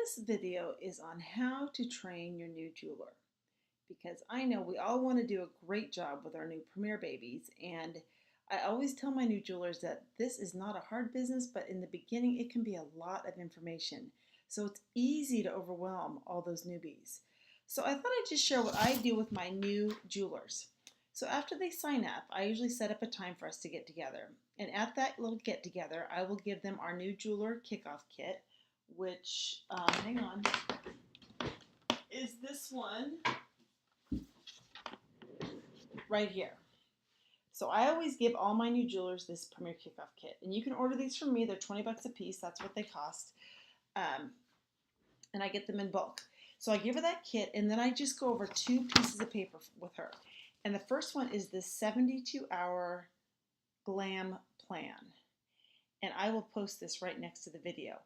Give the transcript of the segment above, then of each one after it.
This video is on how to train your new jeweler because I know we all want to do a great job with our new Premier babies, and I always tell my new jewelers that this is not a hard business, but in the beginning it can be a lot of information. So it's easy to overwhelm all those newbies. So I thought I'd just share what I do with my new jewelers. So after they sign up, I usually set up a time for us to get together. And at that little get together, I will give them our new jeweler kickoff kit, which, hang on, is this one right here. So I always give all my new jewelers this Premier Kickoff Kit. And you can order these from me. They're 20 bucks a piece. That's what they cost. Um, and I get them in bulk. So I give her that kit, and then I just go over two pieces of paper with her. And the first one is this 72-hour glam plan. And I will post this right next to the video.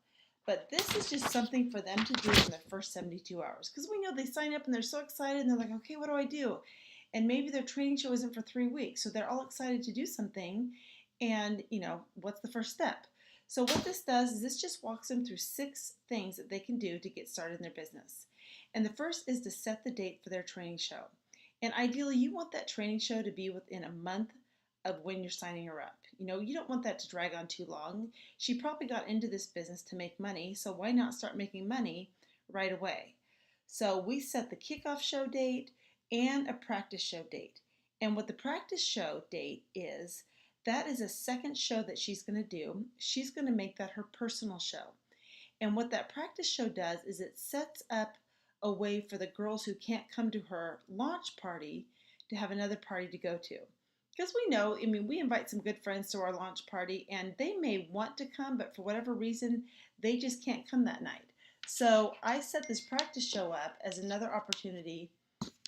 But this is just something for them to do in their first 72 hours. Because we know they sign up and they're so excited and they're like, okay, what do I do? And maybe their training show isn't for 3 weeks. So they're all excited to do something. And, what's the first step? So what this does is this just walks them through 6 things that they can do to get started in their business. And the first is to set the date for their training show. And ideally, you want that training show to be within a month of when you're signing her up. You don't want that to drag on too long. She probably got into this business to make money, so why not start making money right away? So we set the kickoff show date and a practice show date. And what the practice show date is, that is a second show that she's going to do. She's going to make that her personal show. And what that practice show does is it sets up a way for the girls who can't come to her launch party to have another party to go to. Because we know, we invite some good friends to our launch party and they may want to come, but for whatever reason, they just can't come that night. So I set this practice show up as another opportunity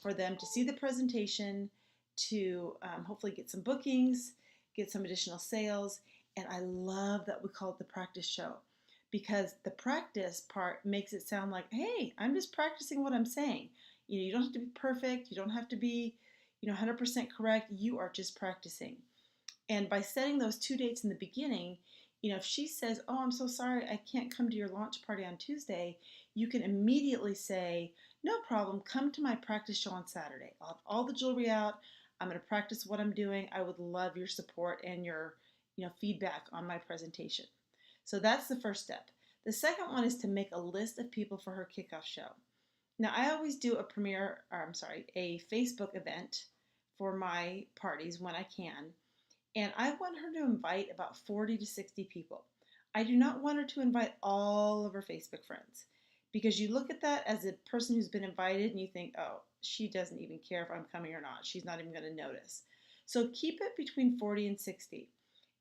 for them to see the presentation, to hopefully get some bookings, get some additional sales. And I love that we call it the practice show, because the practice part makes it sound like, hey, I'm just practicing what I'm saying. You don't have to be perfect. You don't have to be 100% correct. You are just practicing. And by setting those 2 dates in the beginning, if she says, oh, I'm so sorry, I can't come to your launch party on Tuesday, you can immediately say, no problem, come to my practice show on Saturday. I'll have all the jewelry out. I'm going to practice what I'm doing. I would love your support and your feedback on my presentation. So that's the first step. The second one is to make a list of people for her kickoff show. Now, I always do a Facebook event for my parties when I can, and I want her to invite about 40 to 60 people. I do not want her to invite all of her Facebook friends, because you look at that as a person who's been invited and you think, oh, she doesn't even care if I'm coming or not. She's not even going to notice. So keep it between 40 and 60.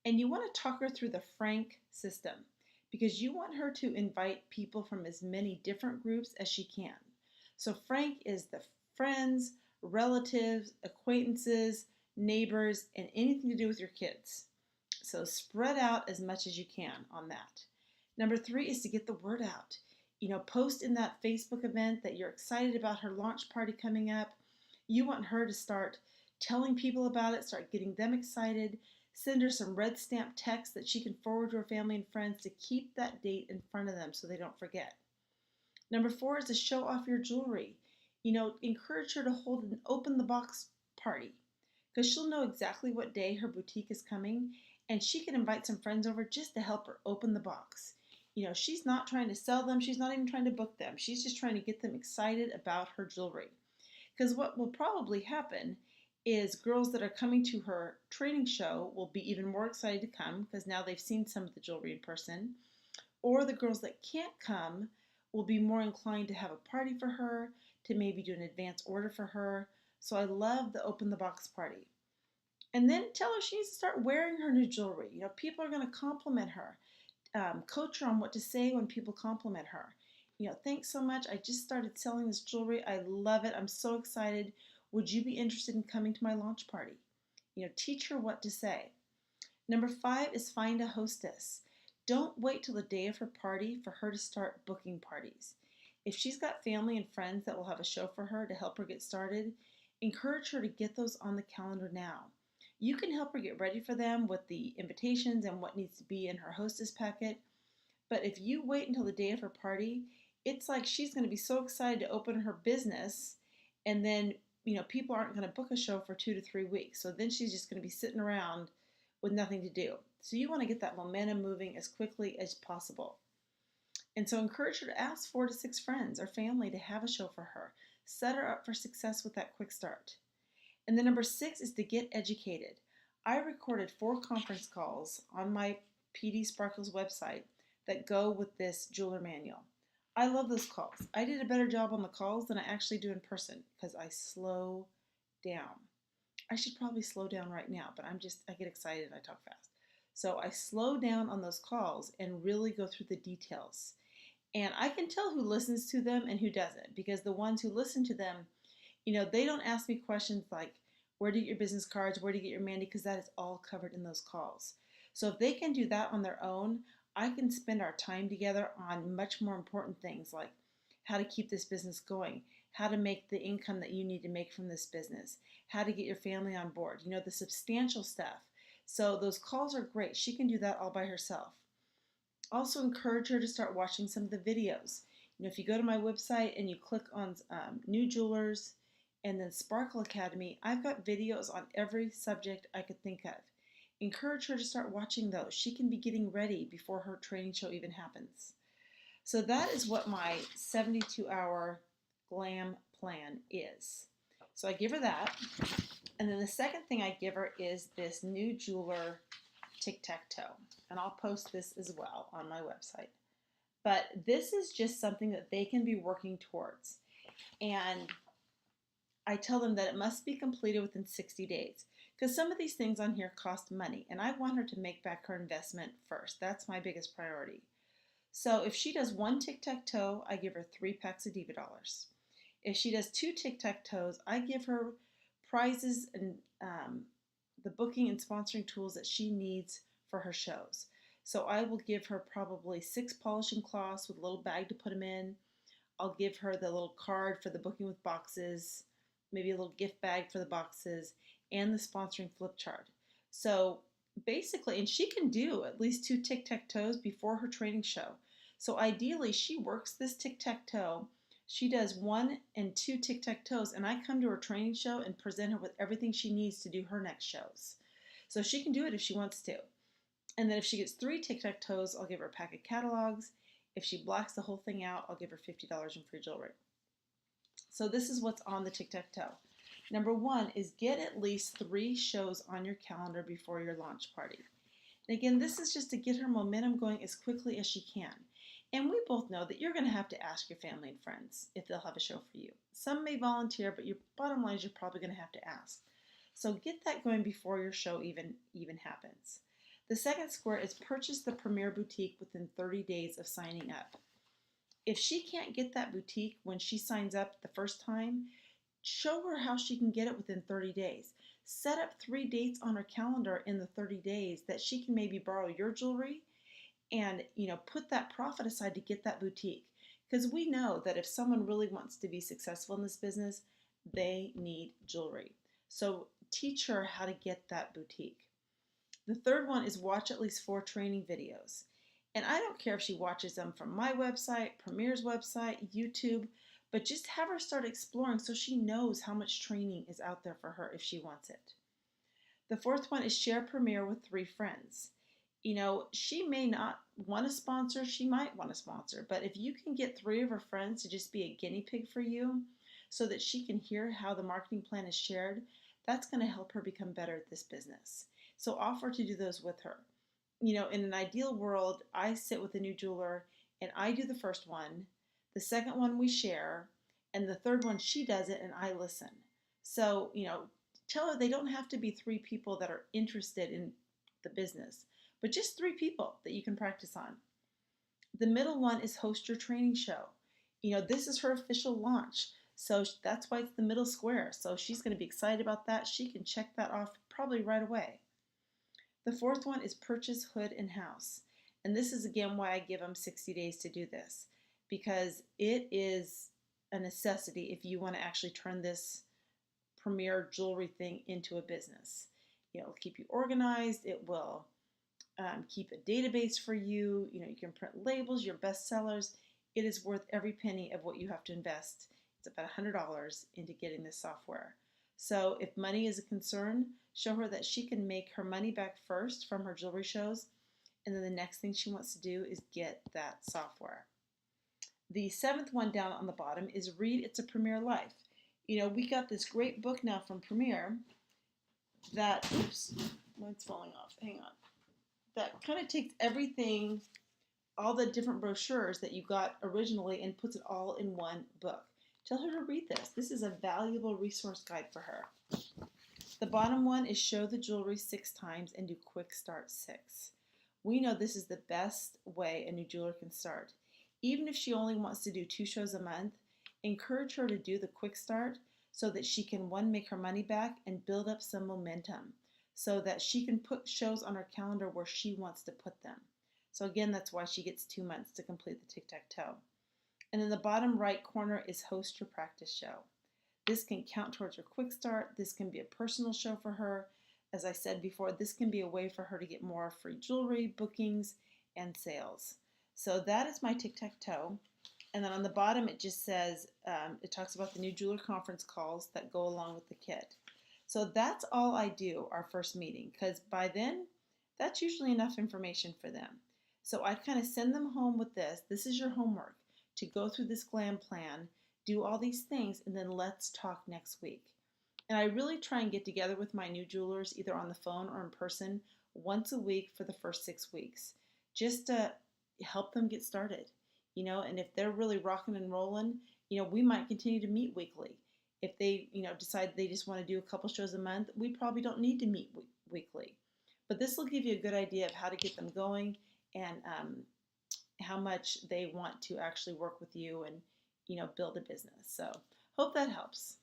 And you want to talk her through the Frank system, because you want her to invite people from as many different groups as she can. So Frank is the friends, relatives, acquaintances, neighbors, and anything to do with your kids. So spread out as much as you can on that. Number 3 is to get the word out. Post in that Facebook event that you're excited about her launch party coming up. You want her to start telling people about it, start getting them excited. Send her some red stamp text that she can forward to her family and friends to keep that date in front of them so they don't forget. Number 4 is to show off your jewelry. Encourage her to hold an open the box party, because she'll know exactly what day her boutique is coming, and she can invite some friends over just to help her open the box. She's not trying to sell them. She's not even trying to book them. She's just trying to get them excited about her jewelry. Because what will probably happen is girls that are coming to her training show will be even more excited to come, because now they've seen some of the jewelry in person. Or the girls that can't come will be more inclined to have a party for her, to maybe do an advance order for her. So I love the open the box party. And then tell her she needs to start wearing her new jewelry. People are going to compliment her. Coach her on what to say when people compliment her. Thanks so much. I just started selling this jewelry. I love it. I'm so excited. Would you be interested in coming to my launch party? Teach her what to say. Number 5 is find a hostess. Don't wait till the day of her party for her to start booking parties. If she's got family and friends that will have a show for her to help her get started, encourage her to get those on the calendar now. You can help her get ready for them with the invitations and what needs to be in her hostess packet. But if you wait until the day of her party, it's like she's going to be so excited to open her business, and then people aren't going to book a show for 2 to 3 weeks. So then she's just going to be sitting around with nothing to do. So you want to get that momentum moving as quickly as possible. And so encourage her to ask 4 to 6 friends or family to have a show for her. Set her up for success with that quick start. And then number 6 is to get educated. I recorded 4 conference calls on my PD Sparkles website that go with this jeweler manual. I love those calls. I did a better job on the calls than I actually do in person because I slow down. I should probably slow down right now, but I get excited and I talk fast. So I slow down on those calls and really go through the details. And I can tell who listens to them and who doesn't, because the ones who listen to them, they don't ask me questions like, where do you get your business cards? Where do you get your Mandy? Because that is all covered in those calls. So if they can do that on their own, I can spend our time together on much more important things like how to keep this business going, how to make the income that you need to make from this business, how to get your family on board, the substantial stuff. So those calls are great. She can do that all by herself. Also encourage her to start watching some of the videos. If you go to my website and you click on New Jewelers and then Sparkle Academy, I've got videos on every subject I could think of. Encourage her to start watching those. She can be getting ready before her training show even happens. So that is what my 72-hour glam plan is. So I give her that. And then the second thing I give her is this New Jeweler tic-tac-toe. And I'll post this as well on my website. But this is just something that they can be working towards. And I tell them that it must be completed within 60 days. Because some of these things on here cost money. And I want her to make back her investment first. That's my biggest priority. So if she does 1 tic-tac-toe, I give her 3 packs of Diva dollars. If she does 2 tic-tac-toes, I give her prizes and the booking and sponsoring tools that she needs for her shows. So I will give her probably 6 polishing cloths with a little bag to put them in. I'll give her the little card for the booking with boxes, maybe a little gift bag for the boxes, and the sponsoring flip chart. So basically, and she can do at least 2 tic-tac-toes before her training show. So ideally, she works this tic-tac-toe. She does 1 and 2 tic-tac-toes, and I come to her training show and present her with everything she needs to do her next shows. So she can do it if she wants to. And then if she gets 3 tic-tac-toes, I'll give her a pack of catalogs. If she blocks the whole thing out, I'll give her $50 in free jewelry. So this is what's on the tic-tac-toe. Number 1 is get at least 3 shows on your calendar before your launch party. And again, this is just to get her momentum going as quickly as she can. And we both know that you're going to have to ask your family and friends if they'll have a show for you. Some may volunteer, but your bottom line is you're probably going to have to ask. So get that going before your show even happens. The second square is purchase the Premier Boutique within 30 days of signing up. If she can't get that boutique when she signs up the first time, show her how she can get it within 30 days. Set up 3 dates on her calendar in the 30 days that she can maybe borrow your jewelry and put that profit aside to get that boutique. Because we know that if someone really wants to be successful in this business, they need jewelry. So teach her how to get that boutique. The third one is watch at least 4 training videos. And I don't care if she watches them from my website, Premier's website, YouTube, but just have her start exploring so she knows how much training is out there for her if she wants it. The fourth one is share Premier with 3 friends. She may not want to sponsor, she might want to sponsor, but if you can get 3 of her friends to just be a guinea pig for you so that she can hear how the marketing plan is shared, that's going to help her become better at this business. So offer to do those with her. In an ideal world, I sit with a new jeweler and I do the first one, the second one we share, and the third one she does it and I listen. So, tell her they don't have to be 3 people that are interested in the business, but just 3 people that you can practice on. The middle one is host your training show. This is her official launch. So that's why it's the middle square. So she's going to be excited about that. She can check that off probably right away. The fourth one is purchase hood and house. And this is again why I give them 60 days to do this, because it is a necessity if you want to actually turn this Premier jewelry thing into a business. It'll keep you organized. It will keep a database for you. You can print labels, your best sellers. it is worth every penny of what you have to invest. It's about $100 into getting this software. So if money is a concern, show her that she can make her money back first from her jewelry shows, and then the next thing she wants to do is get that software. The seventh one down on the bottom is Read It's a Premier Life. We got this great book now from Premier that, oops, mine's falling off, hang on, that kind of takes everything, all the different brochures that you got originally, and puts it all in one book. Tell her to read this. This is a valuable resource guide for her. The bottom one is Show the Jewelry 6 times and do Quick Start 6. We know this is the best way a new jeweler can start. Even if she only wants to do 2 shows a month, encourage her to do the Quick Start so that she can, one, make her money back and build up some momentum so that she can put shows on her calendar where she wants to put them. So again, that's why she gets 2 months to complete the tic-tac-toe. And in the bottom right corner is Host Your Practice Show. This can count towards her Quick Start. This can be a personal show for her. As I said before, this can be a way for her to get more free jewelry, bookings, and sales. So that is my tic-tac-toe. And then on the bottom it just says, it talks about the new jeweler conference calls that go along with the kit. So that's all I do our first meeting, because by then, that's usually enough information for them. So I kind of send them home with this. This is your homework, to go through this glam plan, do all these things, and then let's talk next week. And I really try and get together with my new jewelers either on the phone or in person once a week for the first 6 weeks, just to help them get started. And if they're really rocking and rolling, we might continue to meet weekly. If they, decide they just want to do a couple shows a month, we probably don't need to meet weekly. But this will give you a good idea of how to get them going and how much they want to actually work with you and, build a business. So hope that helps.